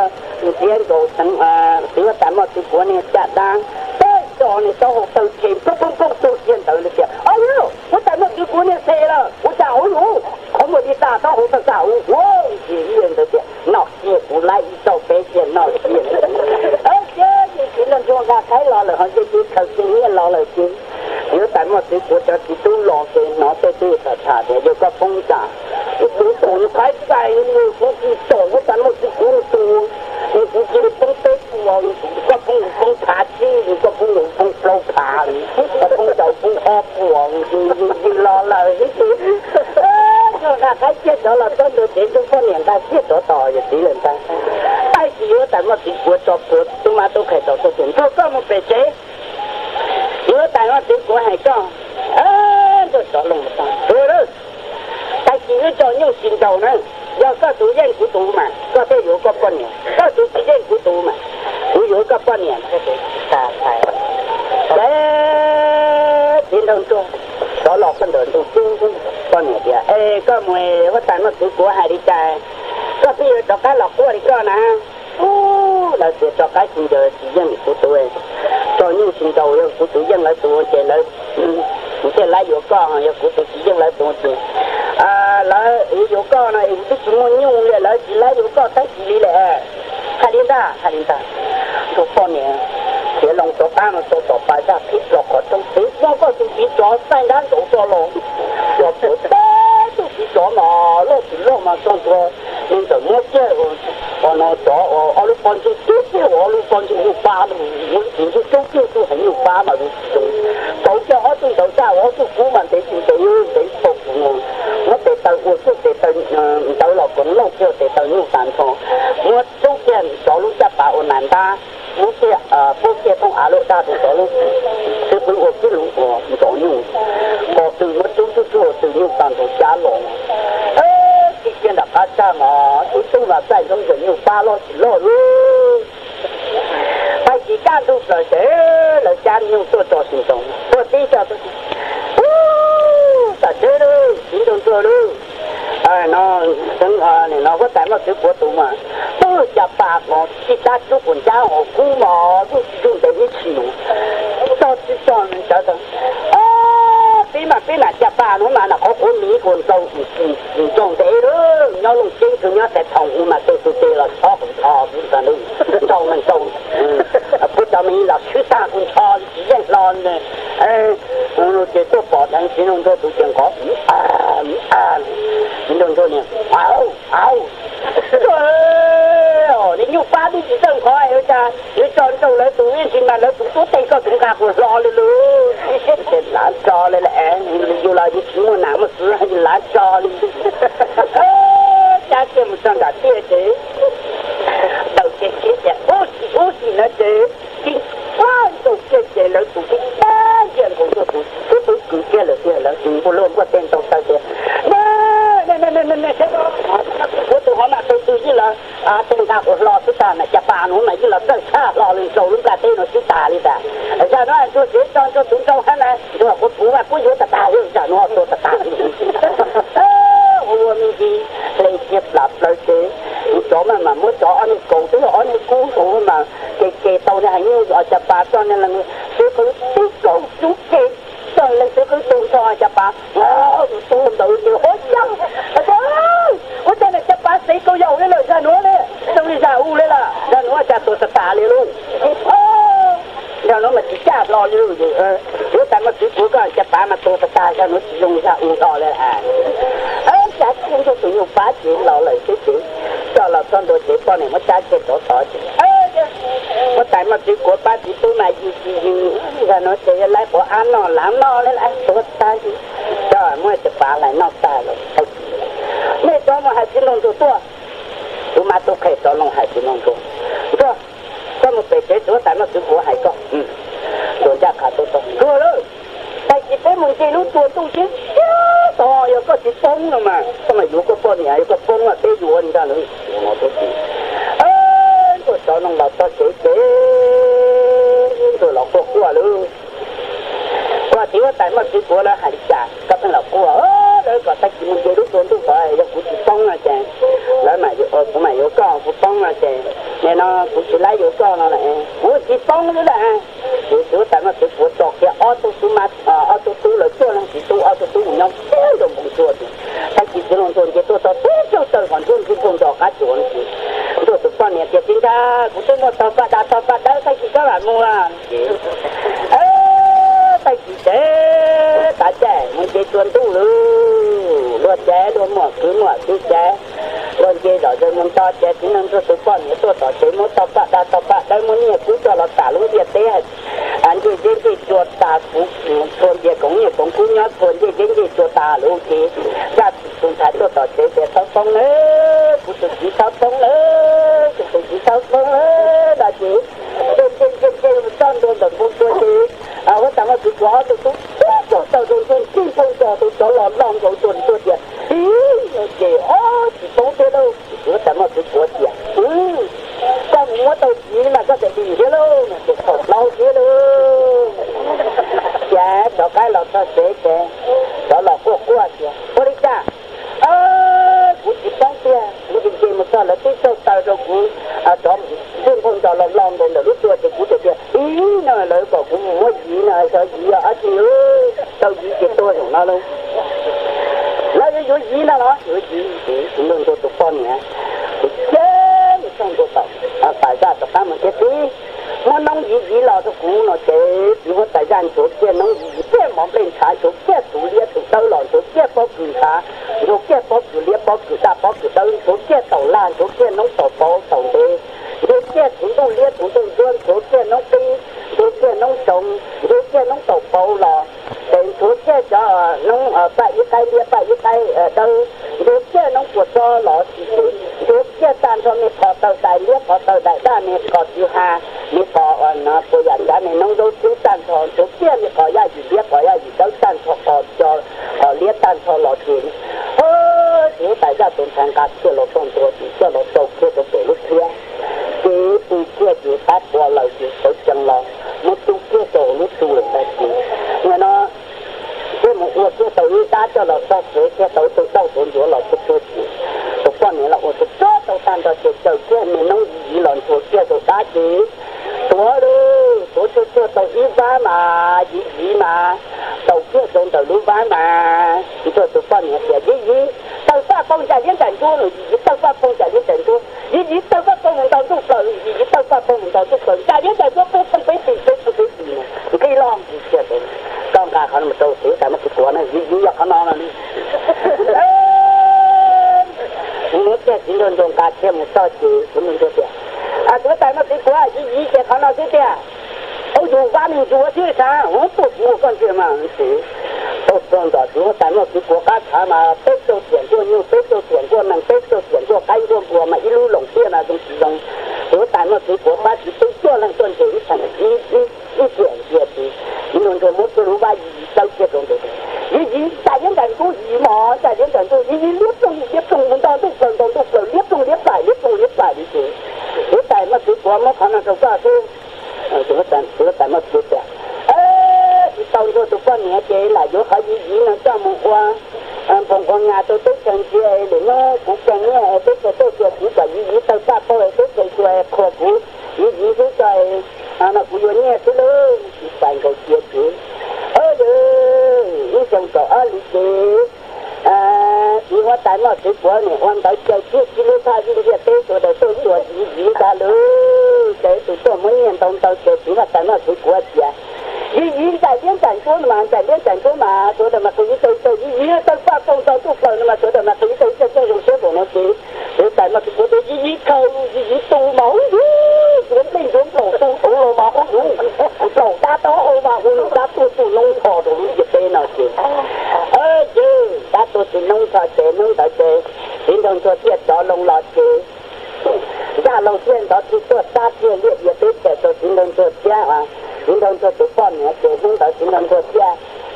เรียนโดยทั้งถือว่าแต่หมดตัวเนี่ยจะดังจอนี่ต้องเอาตัวเข็มปุ๊บตัวเรียนตัวเลยเสียอ๋อรู้ว่าแต่หมดตัวเนี่ยเสียแล้วว่าจะเอารู้เขาหมดที่ตาต้องเอาตัวเก่าโว้ยเรียนตัวเสียนอกเสียกูไล่เจ้าเป๊ะเรียนนอกเรียนเจ้าสินตัวก็ใช้รอเลยเขาจะคิดเขาจริงเนี่ยรอเลยจริงnếu tại một cái cuộc chơi thì tôi lo cái nó sẽ đi thả để cho các phong trào tôi tổn thái cái người cũng tổn cái tại một cái cuộc tôi chỉ phong tết của các phong thả chi các phong lâu thả các phong trào phong họp của lo lời cái gì cho cái chết đó là tôi được đến trong con hiện tại chết đó tỏi rồi tí lần ta tại chỉ ở tại một cái cuộc trò cuộc tôi mà tôi khởi đầu tôi tưởng tôi có một bề chế nếu tại nó tiếng của hải cho tôi cho lùng một rồi đó tại 几个叫牛心头呢要个都认孤独嘛个都有个半年个都是认孤独嘛有个半年这是大概心头中所落分的都半年的个每我但我是国海的在个比如大家落过的个呢là sẽ cho cái gì giờ chỉ dân của tôi cho những sinh đầu yêu của tôi dân lại tôi sẽ lại sẽ lại vô con yêu của tôi chỉ dân lại tôi là vô con này tôi chỉ muốn nhung lại chỉ lại vô con tới chỉ lại khai đi ta tôi con này sẽ lòng cho ta mà cho bài ra thích lọc ở trong thế nó có sự chỉ cho sai đán đổ cho lòng cho tôi tôi chỉ cho nó lúc chỉ lúc mà trong tôi nên tôi muốn chơi còn nó cho ở lúc con tôi ở lúc con tôi nhiều ba mà những cái chỗ kia tôi很nhiều ba mà tôi cho họ tôi đầu ra họ tôi cú mà để phục nó để tao của tôi để tao lọc cũng lâu chưa để tao nhiều sản phẩm mua chỗ kia cho lúc ta bảo nạn ta bố kia không alo ta thì đó lúc tôi cũng có cái lúc có nhiều có từ mất chúng tôi từ nhiều sản phẩm giá lộn cái kia là phát ra mà tôi là sai trong rất nhiều ba lo chỉ lo luôn phải chỉ ca tôi rồi thế là cha nhiều tôi cho sinh sống tôi đi cho tôi ta chơi luôn sinh sống tôi luôn nó từng này nó có tại mà cái của tụi mà tôi chả bạc mà chỉ ta chú quần cha họ cũ mà tôi dùng để cái chịu tôi chỉ cho mình cho tôi bên là chả bạc nó mà là có cuốn mỹ cuốn sâu trồng thế đó nhau lùng chính thường nhau sẽ trồng mà tôi là cho cũng cho cũng là luôn trồng mình trồng bữa đó mình là thứ ta cũng cho chỉ dành lon này nó chỉ tôi bỏ đánh xin ông tôi chẳng có xin ông tôi nè nếu như ba đi chỉ cần khỏi rồi cha nếu chọn đâu lấy túi xin mà lấy túi tốt tay có cũng gạt của giò lên luôn cái lá giò lên lại dù là những thứ mà nào mà sửa hay lá giò lên cha kia một trận cả tia thế đầu chết vậy ô xì nó thế chính quá đầu chết lấy túi cái ba chuyện của tôi túi cứ kia là túi của luôn qua tên tàu sao thế nè của tôi hỏi mà tôi như là tên ta của lo chúng ta là chả bà nó mà như là tất cả lo lên sầu lúc cả tên nó chúng ta đi ta giờ nó tôi sẽ cho chúng tôi hết này rồi của chú mà có vô ta rồi giờ nó tôi ta ôi mình gì lấy tiếp lập lấy thế chỗ mà muốn chỗ anh cầu tới ở này cũ chỗ mà cái tàu này như ở chả bà cho nên là tôi cứ tiếp cầu chút cái cho lên tôi cứ tôi cho chả bà tôi tự nhiều hết chăng ôi trời này chả bà sĩ câu dầu đấy lời ra nữa đấy xong đi ra u đấy là ra nữa chả tôi tả liền luôn giờ nó mà chỉ chả lo luôn rồi nếu tại mà chỉ của cái chả bà mà tôi tả ra nó chỉ dùng ra u to đấy chả không cho tụi nhiều phá chuyện lo lời cái chuyện cho là con đồ chế con này nó chả chết đó tỏi có tại mà chỉ của ba chỉ tôi mà gì ra nó sẽ lại bỏ ăn nó làm nó lấy lại tôi ta gì cho mớiจะปาlại nó ta rồiไม่ต้องมาให้พี่น้องตัวมาตัวใครตัวลงให้พี่น้องก็มาเป็ดตัวแต่มาซื้อหัวให้ก็โดนจับขาตัวเลยแต่จิตเป็นมึงจะรู้ตัวตู้ชิ้นต่อก็จิตป้องนะมาทำไมอยู่ก็ป้อนเนี่ยก็ป้องอ่ะเตยอยู่นี่ได้เลยหัวตัวจริงตัวตัวน้องเราตัวเก๋ตัวเราก็กลัวเลยว่าที่ว่าแต่มาซื้อหัวแล้วหายจากก็เป็นเรากลัวเลยก็แต่มึงจะรู้ตัวตู้ไปยังกูจิตป้องอ่ะแจแล้วมาอยู่ผมมาอยู่ก็กูป้องอ่ะแจเนี่ยnóกูจะไล่อยู่ก็นั่นแหละกูจิตป้องนี่แหละตัวแต่มาซื้อหัวจอกแกอ้อตัวตู้มาอ้อตัวตู้เลยตัวนั้นจิตตู้อ้อตัวตู้ยังเที่ยวตรงบุญตัวดิถ้าจิตจะลงตัวจะตัวตัวก่อนตัวคือคนจอกกัดตัวนี่ตัวตัวป้อนเนี่ยเจ็บจริงจ้ากูต้องมาต่อปัดได้ใครจิตก็หลั่นมัวใครจิตเจ๊ตาแจ๋มันเจชวนตู้เลยรวดแจ๋รวดหมวกคือแจ๋รวดเจดอกจนมันต่อแจ๋ที่นั่นตัวป้อนเนี่ยตัวต่อเจ๊มันต่อปัดได้มันเนี่ยคือตัวเราตาลุงเดียเต้อันที่จวดตากูส่วนเดียของเนี่ยของกูยอดส่วนที่จวดตาลุงเจ๊จัดสุนทรตัวต่อเจ๊เจ๊ต้องเลยกูจะจีต้องเลยกูจะจีต้องเลยได้จีเจ๊ต้นโดนแบบพวกตัวเจ๊ว่าแต่ว่าตัวตัวโดนจิ้มตัวหลอนลองตัวเดียว chỉ tốt thế đâu nó tại mà cái của tiền con mua tàu gì là có thể đi thế đâu để khổ lâu thế đâu chả cho cái là sao thế đó là của kìa có đi cha cũng chỉ tăng tiền lúc đi mà sao là cái sao tao đâu cũng đó trên con đó là lòng rồi là lúc tuổi thì cũng được ý nó lời bảo cũng mua gì này sao gì chị ơi tao gì cái tôiของnó đâu nó有gì呢nó有gì chúng mình tôi con nhé chết xong tôi tao tại ra tập ta mình chết đi nó nông gì là tôi cũng nó chết vì nó tại ra chỗ kia nông gì chết mỏng lên trái chỗ kia tủ lia tủ tao lòi chỗ kia bó cử cá chỗ kia bó cử lia bó cử đa bó cử tao chỗ kia tàu lan chỗ kia nông tàu bó tàu đê chỗ kia chúng tôi lia chúng tôi dương chỗ kia nông đi chỗ kia nông trồng chỗ kia nông tàu bó lò đến chỗ kia cho nông tại cái lia tại cái đâu chỗ kia nông của cho lò chỗ kia tan cho mình có tàu đại lia có tàu đại đa mình có chữ hà mình có nó bây giờ giá này nông đâu chú tan cho chỗ kia mình có giá gì lia có giá gì đâu tan cho lia tan cho lò tiền nếu tại ra tồn tại cả kia lò tồnตัวchỉ cho lò tàu kia cho tổ lúc kia cái từ kia chỉ phát qua lời chỉ số chân lò một tu kia tổ lúc tu được tại chỉ nghe nó cái một người kia tàu đi đá cho lò tàu kia tàu tự tàu tồn giữa lò tự tôi chỉ tổ quan này là một tự chốt tàu tan cho chiều kia mình nông gì lòn tổ kia tổ đá chỉ tổ đi tổ kia tàu đi vá mà gì mà tàu kia tồn tàu đi vá mà thì tôi tổ quan này là gì tàu phát phong trả liên cảnh chúa rồi gì tàu phát phong trả liên cảnh chúa gì tàu phát phong một tàu chụp rồi gì tàu phát phong một tàu chụp rồi trả liên cảnh chúa không phải gì cái lo gì kia rồi con cả họ mà tàu xíu tại mà cái của này gì họ nói là đi nó kia chỉ đơn dùng cả thêm một sao chỉ chúng mình cho tiền tôi tại mà cái của gì kia họ nói thế kia ông chủ quan mình chủ chứ sao không tốt mua con kia mà chỉ tốt hơn đó chúng tại mà cái của các thà mà tết cho tiền cho nhiều tết cho tiền cho năng tết cho tiền cho cái của mà ít lưu lỏng kia là chúng chỉ dùng tôi tại mà cái của bác chỉ tết cho năng tuần chỉ thành ít tiền gì thì nhưng rồi một cái lúa ba gì đâu kia rồi gì tại những cái của gì mà tại những cái của gì liếc trong mình ta liếc lại đi chứ tôi tại mà cái của nó khả năng đâu ra thôi tôi tại mà cái tàu cho tụi con nhẹ chế là vô khỏi gì nó cho một qua phòng con nhà tôi tốt chân kia để nó cũng chân nhé tốt cho tôi cũng phải gì tao ta tôi tốt cho khổ cũng gì thứ trời nó cũng vô nhẹ thứ lớn phải cầu chia chứ đi trong cỏ đi chứ đi qua tại mà cái của này quan tới chơi chiếc cái lúa thay đi kia tết rồi để tôi rồi gì ta luôn để tụi tôi mới nhận tông tao chơi chỉ là tại mà cái của gì gì tại liên cảnh chúa mà tại liên cảnh chúa mà tôi đã mà cái gì gì tao phát phong tao chụp rồi mà tôi đã mà cái gì cho dùng số của nó chứ để tại mà cái của gì câu gì tu máu xuống bên xuống tu lô máu lô ta to mà ta tu nông thọ đồ gì thế nào chứ chứ ta tu thì nông thọ chế đến đồng cho tiết đó lông lọt chứ ra lâu xuyên đó thì tôi ta tiền liệt địa tế để tôi đến đồng cho tiết đến đồng cho tụi con nhé để chúng ta đến đồng cho tiết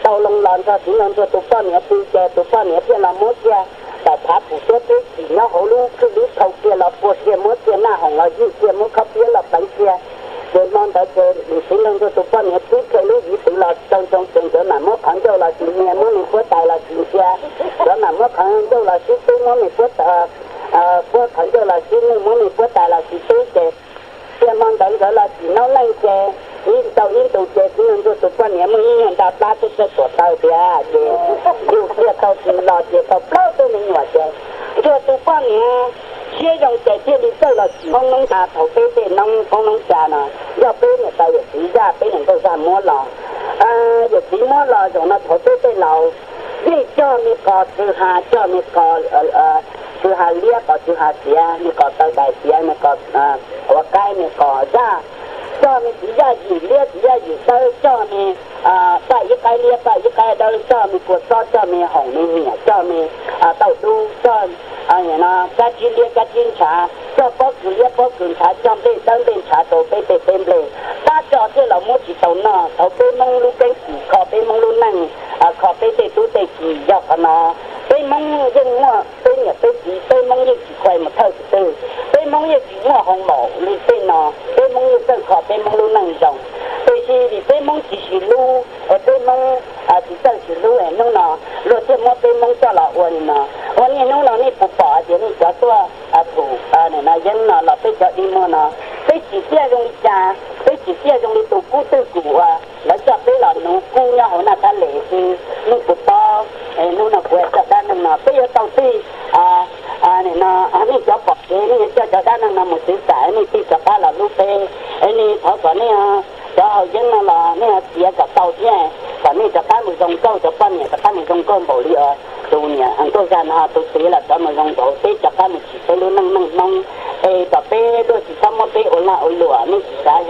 tàu lông lọt cho đến đồng cho tụi con nhé tụi con nhé tiết là mốt tiếtแต่ถ้าผู้ตัวที่สีน้าเขาลูกคือลูกเขาเกี่ยเราปวดเกี่ยมดเกี่ยหน้าของเรายิ่งเกี่ยมดเขาเกี่ยเราตั้งเกี่ยเดินมองแต่เจอสิ่งนั้นก็ตัวป้อนเนี่ยที่เคยรู้ยิ่งถึงเราจงเดินหน้ามดขังเจ้าเราสีเมียมดในหัวใจเราสีเกี่ยเดินหน้ามดขังเจ้าเราสีตุ้งมดในหัวขังเจ้าเราสีนุ่มมดในหัวใจเราสีตุ้งเกี่ยเกี่ยมองแต่เราสีน้องไล่เกี่ยยิ่งเกี่ยที่นั่นก็ตัวป้อนเนี่ยมึงยิ่งตาปลาตัวตัวเต่าเกี่ยอยู่เกี่ยเขาสีหลอดเกี่ยเขาเปล่าตัวหนึ่งหัวใจตัวป้อนเนี่ยเชี่ยยองใจเชี่ยลิเตอร์เราของน้องตาเขาเป็นน้องของน้องจ่าน่ะย่อเป็นเนี่ยตาอย่าสีจ้าเป็นอย่างตัวจ่ามัวหล่ออย่าสีมัวหล่ออย่างนั้นเขาเป็นเราที่เจ้ามีกอคือหาเจ้ามีกอคือหาเลี้ยกอคือหาเสียมีกอตาใบเสียมีกอหัวใกล้มีกอจ้าเจ้ามีสีจ้าอยู่เลี้ยสีจ้าอยู่เตอเจ้ามีใส่ยี่ไก่เลี้ยใส่ยี่ไก่เดินเจ้ามีปวดซ้อเจ้ามีห่องมีเหี้ยเจ้ามีเต่าดูเจ้าอย่างนั้นกะจินเลี้ยกะจินชาเจ้าป๊อกคือเลี้ยป๊อกคือชาจอมเป็นชาโตเป็นเลยถ้าเจ้าที่เรามุดที่เต่าหน้าเขาเป็นมงลูกเป็นสีขอเป็นมงลูกนั่งขอเป็นเตะตู้เตะกี่ยอกนอเป็นมงยังว่าเป็น เนี่ยไปมองยี่ควายมาเท่าตื้อไปมองยี่หัวห้องหมอหรือไปนอไปมองยี่เส้นขอไปมองรู้นั่งจังไปสิไปมองสิรู้ไปมองสิเส้นสิรู้น้องนอรถที่มอไปมองตลอดวันนอวันนี้น้องนอนี่ปุ๊บป๋าเดี๋ยวนี้จะตัวถูกเนี่ยนะยันนอเราไปจะอีมอนอไปสิเสียตรงนี้จ้าไปสิเสียตรงนี้ตัวกู้ตื้อกูแล้วจะไปหลอนหนูกู้เนี่ยหัวหน้าทะเลคือลูกปุ๊บป๋านู่นน่ะป่วยจะด้านนึงน่ะไปเอาที่นี่นะอันนี้จะบอกนี่จะด้านนึงน่ะหมดสิสายนี่ที่สภาพละลูกเป้นี่เขาก็เนี่ยจะเอายังน่ะล่ะเนี่ยเสียกับเตาแท้ตอนนี้จะปั้นมือตรงเก้าจะปั้นเนี่ยจะปั้นมือตรงก้นบ่ลีตัวเนี่ยอันก็การตัวเสียละจะมือตรงโตเป้จะปั้นมือสิไปรู้นั่งต่อเป้ด้วยสิซ้ำมาเป้โอละโอหลัวนี่สาย